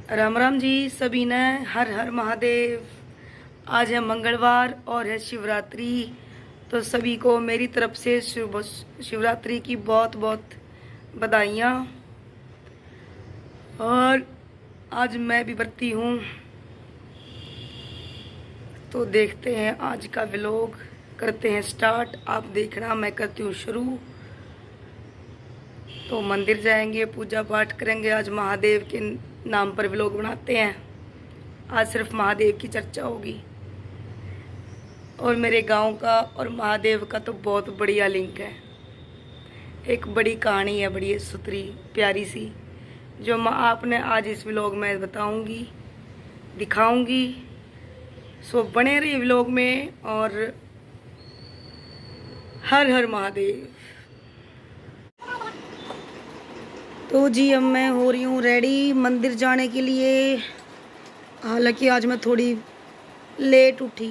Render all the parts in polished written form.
राम राम जी सभी ने। हर हर महादेव। आज है मंगलवार और है शिवरात्रि। तो सभी को मेरी तरफ से शिवरात्रि की बहुत बहुत बधाइयाँ। और आज मैं भी व्रती हूँ। तो देखते हैं आज का व्लॉग, करते हैं स्टार्ट। आप देखना, मैं करती हूँ शुरू। तो मंदिर जाएंगे, पूजा पाठ करेंगे। आज महादेव के नाम पर व्लॉग बनाते हैं। आज सिर्फ महादेव की चर्चा होगी। और मेरे गांव का और महादेव का तो बहुत बढ़िया लिंक है। एक बड़ी कहानी है, बड़ी सुथरी प्यारी सी, जो मैं आपने आज इस व्लॉग में बताऊंगी, दिखाऊंगी। सो बने रहिए व्लॉग में। और हर हर महादेव। तो जी अब मैं हो रही हूँ रेडी मंदिर जाने के लिए। हालांकि आज मैं थोड़ी लेट उठी।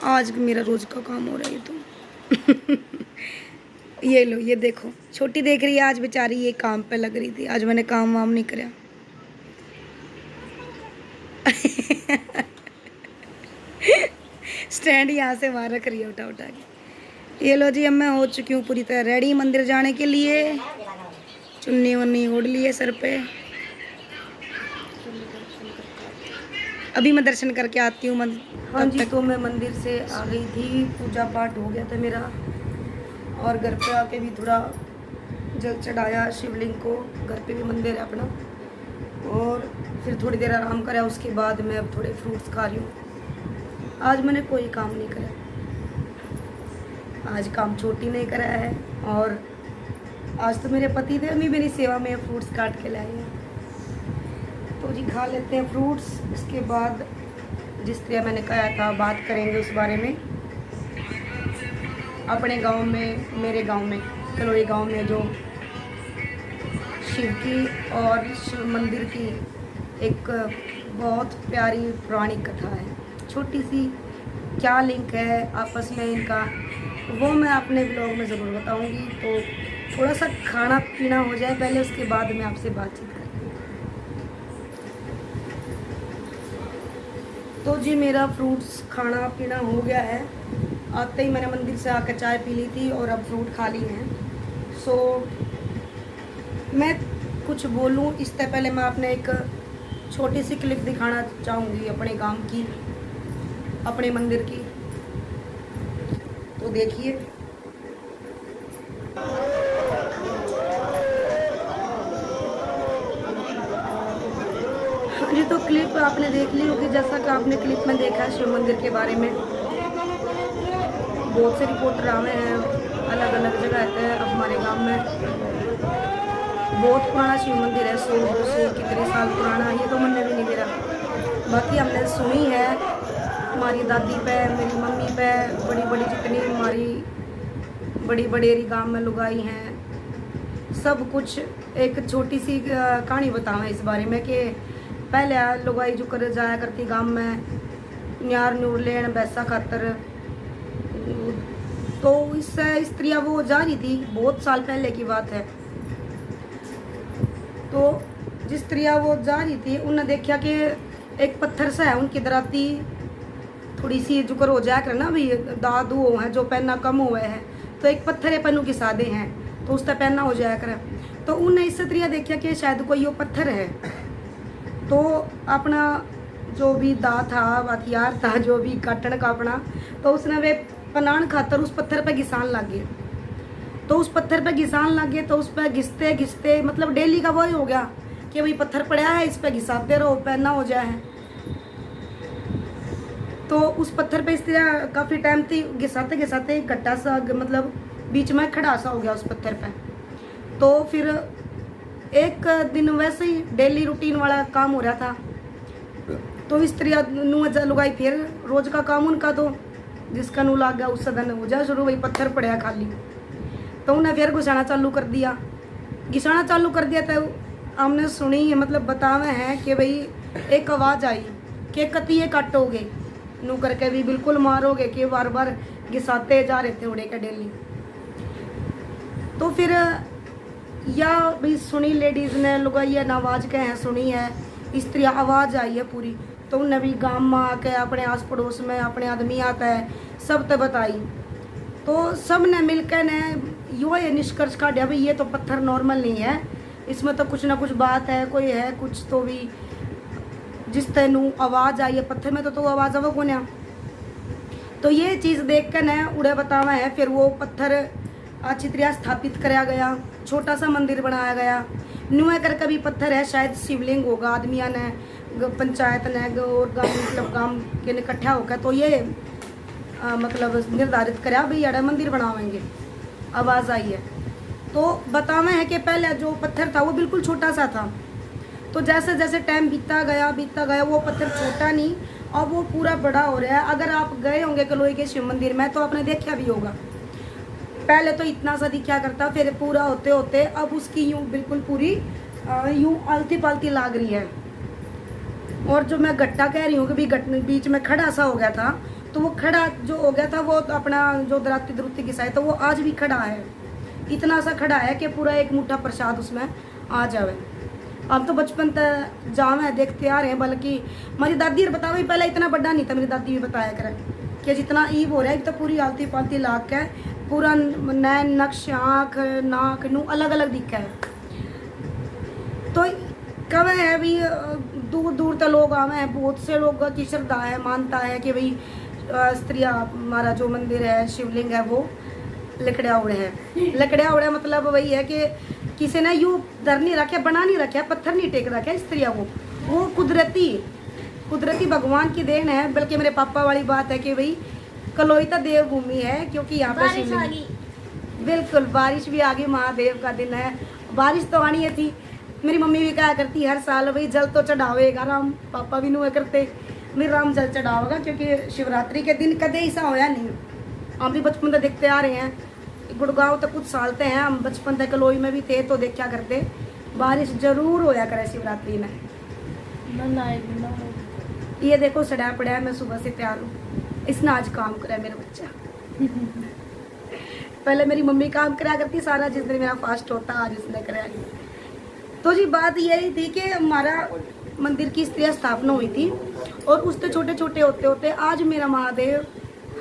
आज मेरा रोज का काम हो रहा है तो ये लो, ये देखो, छोटी देख रही है। आज बेचारी ये काम पे लग रही थी। आज मैंने काम वाम नहीं करा। स्टैंड यहाँ से बाहर रख रही है उठा उठा के। ये लो जी, अब मैं हो चुकी हूँ पूरी तरह रेडी मंदिर जाने के लिए। चुन्नी वन्नी ओढ़ लिए सर पे। अभी मैं दर्शन करके आती हूँ मंदिर। हाँ जी, तो मैं मंदिर से आ गई थी। पूजा पाठ हो गया था मेरा। और घर पे आके भी थोड़ा जल चढ़ाया शिवलिंग को। घर पे भी मंदिर है अपना। और फिर थोड़ी देर आराम करा। उसके बाद मैं अब थोड़े फ्रूट्स खा रही हूँ। आज मैंने कोई काम नहीं करा। आज काम छोटी नहीं करा है। और आज तो मेरे पति देव भी मेरी सेवा में फ्रूट्स काट के लाए हैं। तो जी खा लेते हैं फ्रूट्स। इसके बाद जिस तरह मैंने कहा था बात करेंगे उस बारे में। अपने गांव में, मेरे गांव में, कलोई गांव में जो शिव की और शिव मंदिर की एक बहुत प्यारी पुरानी कथा है। छोटी सी क्या लिंक है आपस में इनका, वो मैं अपने ब्लॉग में ज़रूर बताऊंगी। तो थोड़ा सा खाना पीना हो जाए पहले, उसके बाद मैं आपसे बातचीत करूँगी। तो जी मेरा फ्रूट्स खाना पीना हो गया है। आते ही मैंने मंदिर से आकर चाय पी ली थी और अब फ्रूट खा ली हैं। सो मैं कुछ बोलूं इससे पहले मैं आपने एक छोटी सी क्लिप दिखाना चाहूँगी अपने गांव की, अपने मंदिर की। तो देखिए। हाँ जी, तो क्लिप आपने देख ली होगी। जैसा कि आपने क्लिप में देखा है शिव मंदिर के बारे में। बहुत से रिपोर्टर आए हैं, अलग अलग जगह आते हैं। अब हमारे गांव में बहुत पुराना शिव मंदिर है, 100-200 कितने साल पुराना, ये तो मैंने भी नहीं मेरा। बाकी हमने सुनी है हमारी दादी पे, मेरी मम्मी पे, बड़ी बड़ी जितनी हमारी बड़ी बड़ेरी गांव में लुगाई हैं, सब कुछ एक छोटी सी कहानी बताऊँ इस बारे में। कि पहले लुगाई जो कर जाया करती गांव में न्यार न्यूर लेन बैसा खातर। तो इससे स्त्रियाँ वो जा रही थी, बहुत साल पहले की बात है। तो जिस स्त्रियाँ वो जा रही थी, उन्होंने देखा कि एक पत्थर सा है उनकी दराती थोड़ी सी जुकर हो जाया कर ना भाई, दादू है जो पहनना कम हुए है, तो एक पत्थर है पन्नू के सादे हैं, तो उसका पहनना हो जाया कर। तो उन्हें इस स्त्रियाँ देखा कि शायद कोई वो पत्थर है। तो अपना जो भी दा था, हथियार था, जो भी काटन का अपना, तो उसने वे पनान खातर उस पत्थर पे घिसान लग गए। तो उस पत्थर पे घिसान लग गए, तो उस पर घिसते घिसते मतलब डेली का वही हो गया कि भाई पत्थर पड़ा है, इस पे घिसाते रहो, पहनना हो जाए। तो उस पत्थर पे इस तरह काफ़ी टाइम तक घिसाते घिसाते गट्टा सा मतलब बीच में खड़ा सा हो गया उस पत्थर पे। तो फिर एक दिन वैसे ही डेली रूटीन वाला काम हो रहा था। तो इस तरह लुगाई फिर रोज का काम उनका, तो जिसका नू लग गया उस सदन हो जा शुरू, भाई पत्थर पड़ा खाली। तो उन्हें फिर घुसाना चालू कर दिया, घिसाना चालू कर दिया। तो हमने सुनी है, मतलब बतावे हैं कि भाई एक आवाज़ आई कि कतिये काटोगे नू करके भी बिल्कुल मारोगे, कि बार बार घिसाते जा रहे थे उड़े के डेली। तो फिर या भी सुनी लेडीज़ ने लुगाई है आवाज़ के हैं सुनी है इस तरह आवाज़ आई है पूरी। तो उन्हें भी गाँव में आके अपने आस पड़ोस में अपने आदमी आता है सब तो बताई। तो सब ने मिलकर ने यो ये निष्कर्ष काटा भाई ये तो पत्थर नॉर्मल नहीं है, इसमें तो कुछ ना कुछ बात है, कोई है कुछ तो भी। जिस तेनू आवाज़ आई है पत्थर में तो आवाज़ आवा को ना। तो ये चीज़ देख कर न उड़े बतावा है। फिर वो पत्थर अच्छी तरह स्थापित कराया गया, छोटा सा मंदिर बनाया गया। नुआ कर कभी पत्थर है शायद शिवलिंग होगा, आदमिया ने पंचायत ने और गाँव मतलब गाँव के ने इकट्ठा होकर तो ये मतलब निर्धारित कराया भाई अड़ा मंदिर बनावेंगे। आवाज़ आई है तो बतावा है कि पहले जो पत्थर था वो बिल्कुल छोटा सा था। तो जैसे जैसे टाइम बीतता गया वो पत्थर छोटा नहीं और वो पूरा बड़ा हो रहा है। अगर आप गए होंगे कलोई के शिव मंदिर में तो आपने देखा भी होगा, पहले तो इतना सा दिखा करता, फिर पूरा होते होते अब उसकी यूं बिल्कुल पूरी यूं आलती पालती लाग रही है। और जो मैं गट्टा कह रही हूँ कि भी बीच में खड़ा सा हो गया था, तो वो खड़ा जो हो गया था वो अपना जो दराती दरुती की साइड तो वो आज भी खड़ा है। इतना सा खड़ा है कि पूरा एक मुट्ठा प्रसाद उसमें आ जावे। अब तो बचपन तक जावे देखते आ रहे हैं, बल्कि मेरी दादी बतावे पहले इतना बड़ा नहीं था। मेरी दादी भी बताया करे कि जितना ईब हो रहा है तो पूरी आलती पालती लाग के पूरा नैन नक्श आँख नाक नू अलग अलग दिखा है। तो कवे है भी दूर दूर तक लोग आवे हैं, बहुत से लोग की श्रद्धा है, मानता है कि भाई स्त्रिया हमारा जो मंदिर है शिवलिंग है वो लकड़िया उड़े है। लकड़िया उड़े मतलब वही है कि किसी ने यूँ धर नहीं रखे, बना नहीं रखे, पत्थर नहीं टेक रखे स्त्रिया, वो कुदरती भगवान की देन है। बल्कि मेरे पापा वाली बात है कि भाई कलोई तो देवभूमि है क्योंकि यहाँ पे शिवलिंग। बिल्कुल बारिश भी आ गई, महादेव का दिन है, बारिश तो आनी है थी। मेरी मम्मी भी कहा करती हर साल भाई जल तो चढ़ावेगा राम, पापा भी नुआ करते मेरे राम जल चढ़ावेगा क्योंकि शिवरात्रि के दिन कदे ऐसा होया नहीं। हम भी बचपन तक देखते आ रहे हैं, गुड़गांव तक कुछ साल ते हैं, हम बचपन तक कलोई में भी थे तो देखा करते बारिश जरूर होया करे शिवरात्रि में। ये देखो सड़ा पड़ा है, मैं सुबह से तैयार हूँ, इसने आज काम करा मेरा बच्चा। पहले मेरी मम्मी काम करा करती सारा, जिस दिन मेरा फास्ट होता आज इसने कराया। तो जी बात यही थी कि हमारा मंदिर की स्त्रिया स्थापना हुई थी और उससे छोटे छोटे होते होते आज मेरा महादेव,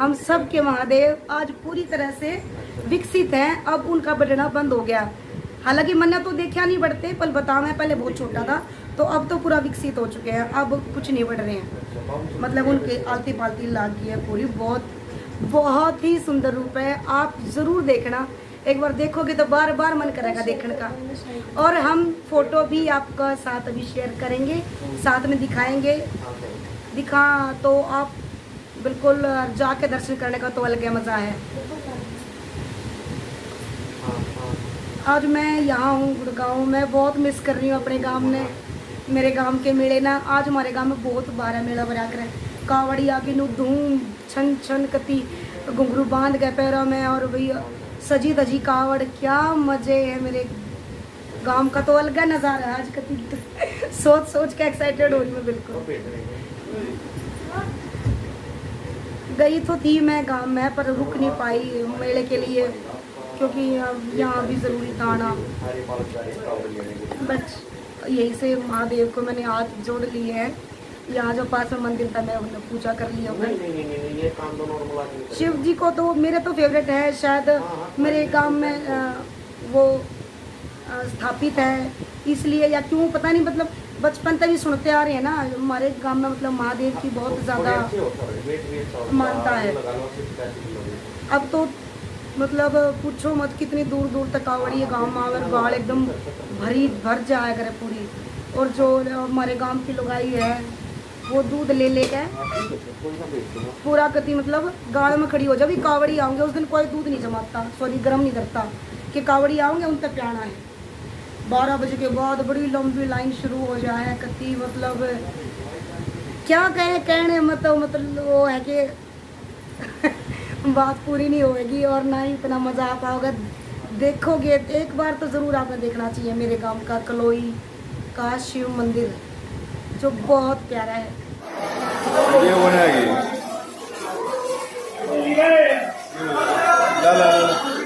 हम सब के महादेव आज पूरी तरह से विकसित हैं। अब उनका बढ़ना बंद हो गया, हालांकि मैंने तो देखा नहीं बढ़ते, पर बताओ मैं पहले बहुत छोटा था, तो अब तो पूरा विकसित हो चुके हैं, अब कुछ नहीं बढ़ रहे हैं। मतलब उनके आलती पालती लाग गई है पूरी, बहुत ही सुंदर रूप है। आप ज़रूर देखना, एक बार देखोगे तो बार बार मन करेगा देखने का। और हम फोटो भी आपका साथ अभी शेयर करेंगे, साथ में दिखाएंगे। तो आप बिल्कुल जाके दर्शन करने का तो अलग मज़ा है। आज मैं यहाँ हूँ गुड़गांव में, बहुत मिस कर रही हूँ अपने गांव में। मेरे गांव के मेले ना आज हमारे गांव में बहुत बारह मेला भरा कर कावड़ी आगे नू धूम छन छन कती घुंघरू बांध गए पैरों में और वही सजी दजी कावड़, क्या मजे है। मेरे गांव का तो अलग नज़ारा है आज कती सोच के एक्साइटेड हो रही हूँ बिल्कुल। गई तो थी मैं गांव में पर रुक नहीं पाई मेले के लिए क्योंकि यहाँ भी ज़रूरी था आना। बस यही से महादेव को मैंने हाथ जोड़ लिए हैं, यहाँ जो पास में मंदिर था मैं उन्हें पूजा कर लिया। शिव जी को तो मेरे तो फेवरेट है, शायद मेरे गांव में वो स्थापित है इसलिए या क्यों पता नहीं, मतलब बचपन तक भी सुनते आ रहे हैं ना हमारे गांव में, मतलब महादेव की बहुत ज़्यादा मानता है। अब तो मतलब पूछो मत कितनी दूर दूर तक कावड़ी है गाँव में, अगर गाड़ एकदम भर जाया करे पूरी। और जो हमारे गांव की लुगाई है वो दूध ले लेके पूरा कति मतलब गाड़ में खड़ी हो जाए। कावड़ी आओगे उस दिन कोई दूध नहीं जमाता, सॉरी गर्म नहीं करता कि कावड़ी आओगे उन तक प्याना है। 12 बजे के बाद बड़ी लंबी लाइन शुरू हो जाए कति, मतलब क्या कहने मतलब वो है कि बात पूरी नहीं होगी और ना ही इतना मज़ा आ पाओगे। देखोगे एक बार तो ज़रूर आपने देखना चाहिए मेरे गांव का कलोई का शिव मंदिर जो बहुत प्यारा है। ये बनेगी ला ला ला